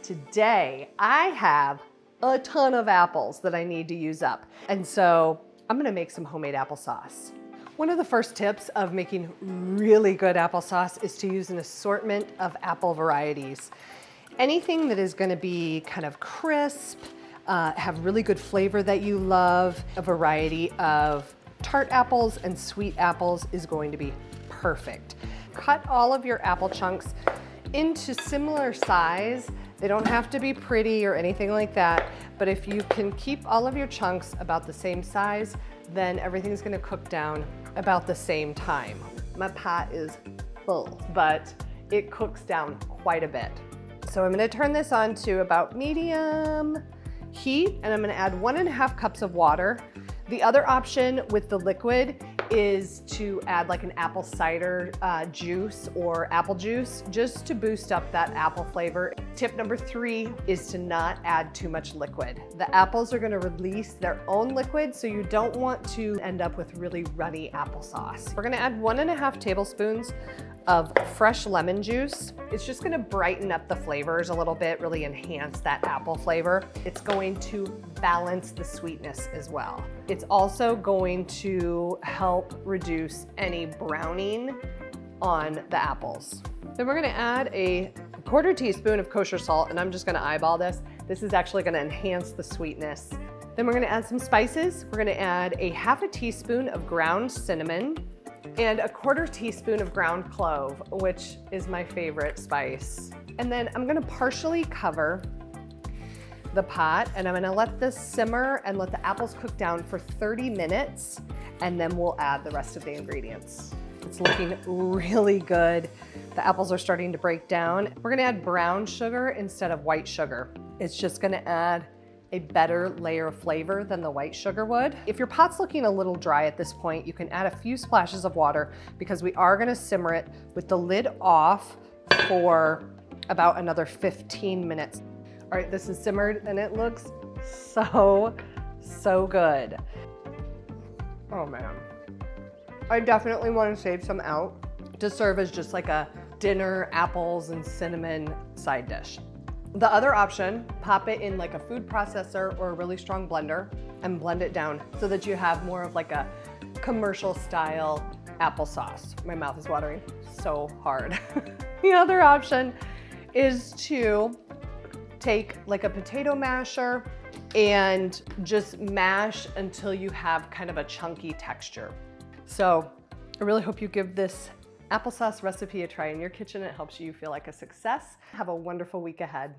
Today, I have a ton of apples that I need to use up. And so I'm gonna make some homemade applesauce. One of the first tips of making really good applesauce is to use an assortment of apple varieties. Anything that is gonna be kind of crisp, have really good flavor that you love, a variety of tart apples and sweet apples is going to be perfect. Cut all of your apple chunks into similar size. They don't have to be pretty or anything like that, but if you can keep all of your chunks about the same size, then everything's gonna cook down about the same time. My pot is full, but it cooks down quite a bit. So I'm gonna turn this on to about medium heat, and I'm gonna add 1.5 cups of water. The other option with the liquid is to add like an apple cider juice or apple juice just to boost up that apple flavor. Tip number 3 is to not add too much liquid. The apples are gonna release their own liquid, so you don't want to end up with really runny applesauce. We're gonna add 1.5 tablespoons of fresh lemon juice. It's just gonna brighten up the flavors a little bit, really enhance that apple flavor. It's going to balance the sweetness as well. It's also going to help reduce any browning on the apples. Then we're gonna add a 1/4 teaspoon of kosher salt, and I'm just gonna eyeball this. This is actually gonna enhance the sweetness. Then we're gonna add some spices. We're gonna add a 1/2 teaspoon of ground cinnamon, and a 1/4 teaspoon of ground clove, which is my favorite spice. And then I'm gonna partially cover the pot, and I'm gonna let this simmer and let the apples cook down for 30 minutes, and then we'll add the rest of the ingredients. It's looking really good. The apples are starting to break down. We're gonna add brown sugar instead of white sugar. It's just gonna add a better layer of flavor than the white sugar would. If your pot's looking a little dry at this point, you can add a few splashes of water because we are gonna simmer it with the lid off for about another 15 minutes. All right, this is simmered and it looks so good. Oh man. I definitely want to save some out to serve as just like a dinner apples and cinnamon side dish. The other option, pop it in like a food processor or a really strong blender and blend it down so that you have more of like a commercial style applesauce. My mouth is watering so hard. The other option is to take like a potato masher and just mash until you have kind of a chunky texture. So I really hope you give this applesauce recipe a try in your kitchen. It helps you feel like a success. Have a wonderful week ahead.